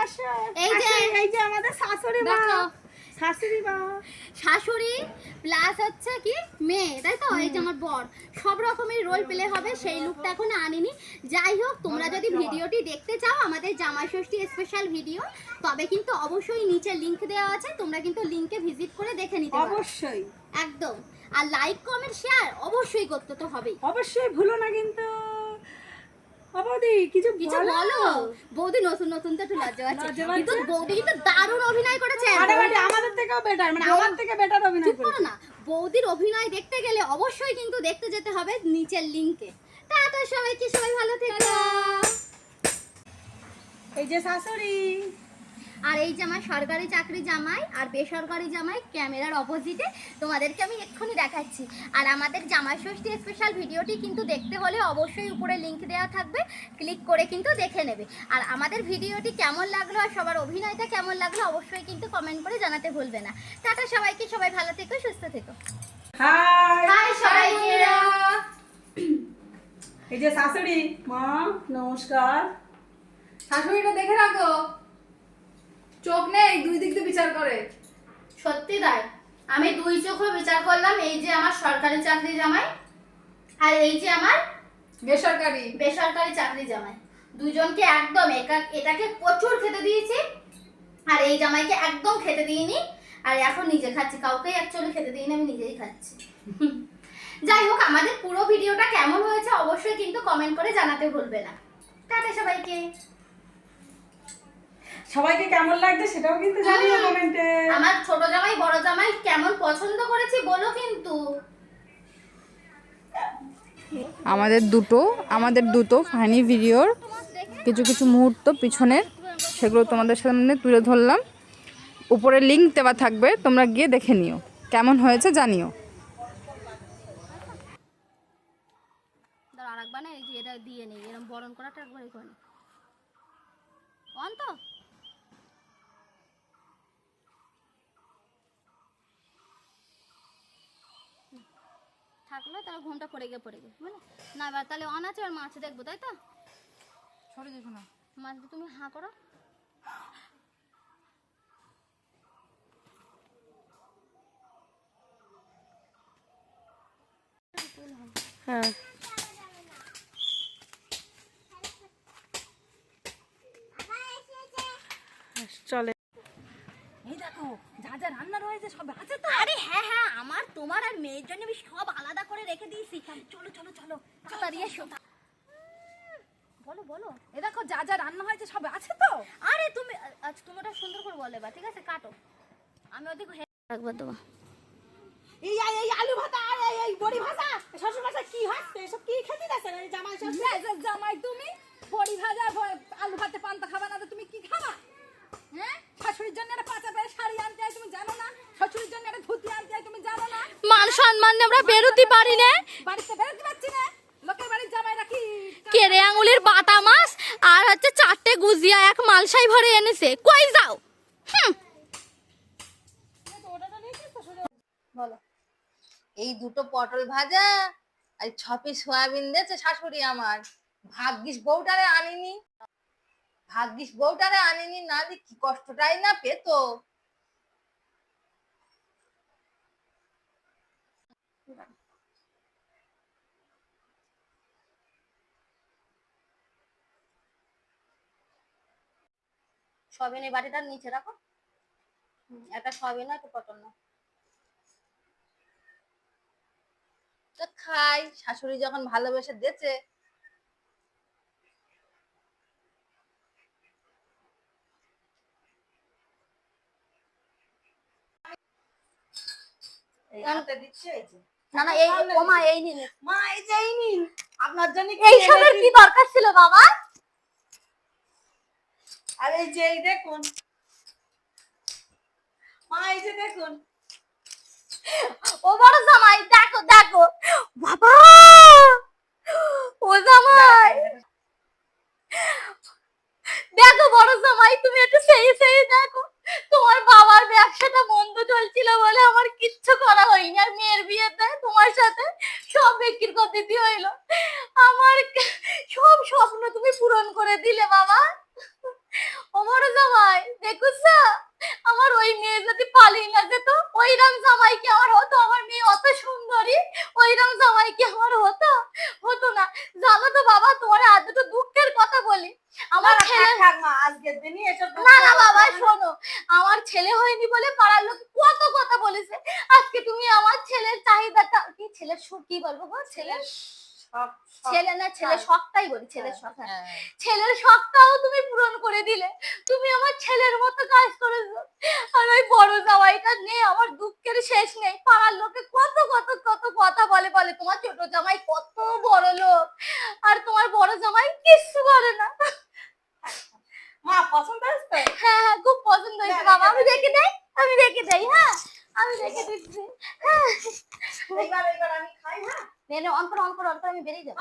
আসো। এই যে আমাদের শাশুড়ি মা, শাশুড়ি মা, শাশুড়ি প্লাস হচ্ছে কি মেয়ে, তাই তো? এই যে আমার বর, সব রকমের রোল প্লে হবে। সেই লুকটা এখন আনিনি। যাই হোক, তোমরা যদি ভিডিওটি দেখতে চাও, আমাদের জামাই ষষ্ঠী স্পেশাল ভিডিও, তবে কিন্তু অবশ্যই নিচে লিংক দেওয়া আছে, তোমরা কিন্তু লিংকে ভিজিট করে দেখে নিতে পারো। অবশ্যই একদম। আর লাইক কমেন্ট শেয়ার অবশ্যই করতে তো হবেই। অবশ্যই ভুলো না কিন্তু। বৌদি কিছু কিছু বলো। বৌদি নতুন নতুন তো একটু লজ্জা পাচ্ছে, লজ্জা কিন্তু পাচ্ছে? বৌদি কিন্তু দারুণ অভিনয় করেছে। ফাটাফাটি, আমাদের থেকেও বেটার, মানে আমার থেকে বেটার অভিনয় চুপ করো করেছে। না। বৌদির অভিনয় দেখতে গেলে অবশ্যই কিন্তু দেখতে যেতে হবে নিচের লিংকে। টাটা সবাইকে, সবাই ভালো থেকো। এই যে শাশুড়ি, আর এই যে আমার সরকারি চাকরি জামাই আর বেসরকারি জামাই ক্যামেরার অপোজিটে, তোমাদেরকে আমি এক্ষুনি দেখাচ্ছি। আর আমাদের জামাই ষষ্ঠী স্পেশাল ভিডিওটি কিন্তু দেখতে হলে অবশ্যই উপরে লিংক দেওয়া থাকবে, ক্লিক করে কিন্তু দেখে নেবে। আর আমাদের ভিডিওটি কেমন লাগলো আর সবার অভিনয়টা কেমন লাগলো অবশ্যই কিন্তু কমেন্ট করে জানাতে ভুলবে না। টাটা সবাইকে, সবাই ভালো থেকো, সুস্থ থেকো। হাই। হাই সবাইকে। এই যে শাশুড়ি মা, নমস্কার। শাশুড়িটা দেখে রাখো, চোখ নেই, দুই দিক দিয়ে বিচার করে। সত্যি তাই, আমি দুই চোখে বিচার করলাম। এই যে আমার সরকারি চাকরি জামাই আর এই যে আমার বেসরকারি বেসরকারি চাকরি জামাই, দুজনকে একদম এটাকে প্রচুর খেতে দিয়েছি আর এই জামাইকে একদম খেতে দিইনি। আর এখন নিজে খাচ্ছি, কাউকে অ্যাকচুয়ালি খেতে দিইনি, আমি নিজেই খাচ্ছি। যাই হোক, আমাদের পুরো ভিডিওটা কেমন হয়েছে অবশ্যই কিন্তু কমেন্ট করে জানাতে ভুলবে না। টাটা সবাইকে। সবাইকে কেমন লাগছে সেটাও কিন্তু জানিও কমেন্টে। আমার ছোট জামাই বড় জামাই কেমন পছন্দ করেছি বলো কিন্তু। আমাদের দুটো ফানি ভিডিওর কিছু কিছু মুহূর্ত পিছনের, সেগুলো তোমাদের সামনে তুলে ধরলাম। উপরে লিংক দেওয়া থাকবে, তোমরা গিয়ে দেখে নিও, কেমন হয়েছে জানিও। আর একবার না, এই যে এটা দিয়ে নেই, এরকম বরণ করাটা একবারই করে নি। অন তো থাকলো, তাহলে ঘুমটা পড়ে গিয়ে বুঝলে না। এবার তাহলে অন আছে, আর মাছ দেখবো, তাই তো? সরে দেখো না, মাছ তুমি হাঁ করো। হ্যাঁ, চলে। এই দেখো, যা যা রান্না রয়েছে সব আছে তো। আরে হ্যাঁ হ্যাঁ, আমার তোমার আর মেয়ের জন্য আমি সব আলাদা করে রেখে দিয়েছি। চলো চলো চলো, তাড়াতাড়ি এসো। বলো বলো। এ দেখো, যা যা রান্না হয়েছে সব আছে তো। আরে তুমি আজ তুমি ওটা সুন্দর করে বলে বা, ঠিক আছে? কাটো, আমি ওদিকে একবার দেবো। এই এই আলু ভাজা আর এই বড়ি ভাজা, শ্বশুর ভাষা কি হচ্ছে? এসব কি খেতে দিছে না জামাই শ্বশুর? জামাই তুমি বড়ি ভাজা আলু ভাতে পান্তা খাবা না তো তুমি কি খাবা? হ্যাঁ, শাশুড়ির জন্য একটা পাঁচা পেয়ে শাড়ি আনতে হয় তুমি জানো না? শ্বশুরের জন্য একটা ধুতি আনতে হয় তুমি জানো না? মান সম্মান আমরা বেরোতে পারি না। বাড়িতে বেরোতে পারছি না, লোকের বাড়ির জামাই রাখি কেড়ে আঙুলের বাটা মাছ আর হচ্ছে 4টে গুজিয়া এক মালসাই ভরে এনেছে। কই যাও? বলো। এই দুটো পটল ভাজা আর 6 পিস সয়াবিন দিয়েছে শাশুড়ি আমার। ভাগ্যিস বউটারে আনিনি, ভাগ্যিস বউটারে আনিনি, না দি কি কষ্টটাই না পেতো। সয়াবিনের বাটিটা নিচে রাখো, একটা সয়াবিন একটা পটল না তো খাই, শাশুড়ি যখন ভালোবেসে দিয়েছে। না না, এই ওমা এই নিন। মা এই যে এই নিন, আপনার জন্য এই সবের কি দরকার ছিল বাবা? আর এই যে এই দেখুন মা, এই যে দেখুন। ও বড় জামাই, দেখো দেখো বাবা, ও জামাই দেখো, বড় জামাই তুমি একটু সেই সেই দেখো। তোমার বাবার ব্যবসাটা মন্দ চলছিল বলে আমার কিচ্ছু করা হয়নি, আর মেয়ের বিয়েতে তোমার সাথে সব বিক্রি করে দিতে হইলো। আমার সব স্বপ্ন তুমি পূরণ করে দিলে বাবা। ও বড় জামাই। আমার ছেলে থাক মা, আজকের দিনই এসব না না বাবা শোনো, আমার ছেলে হয়নি বলে পাড়ার লোক কত কথা বলেছে। আজকে তুমি আমার ছেলের চাহিদাটা কি, ছেলের সুখ কি বলবো গো, ছেলের ছেলে না ছেলের শখটাই বলি, ছেলের শখ, হ্যাঁ। ছেলের শখটাও তুমি পূরণ করে দিলে। তুমি আমার ছেলের মতো কাজ করেছো। আর ওই বড় জামাইটা নিয়ে আমার দুঃখের শেষ নেই। পাড়ার লোকে কত কত কত কথা বলে, বলে তোমার ছোট জামাই কত বড় লোক, আর তোমার বড় জামাই কিচ্ছু করে না। মা পছন্দ হয়েছে? হ্যাঁ হ্যাঁ খুব পছন্দ হয়েছে বাবা। আমি রেখে দেই, আমি রেখে দেই, হ্যাঁ আমি রেখে দিচ্ছি। হ্যাঁ এইবার আমি খাই। হ্যাঁ নে নে, অন করো অন করো অন করো, আমি বেরিয়ে যাবো।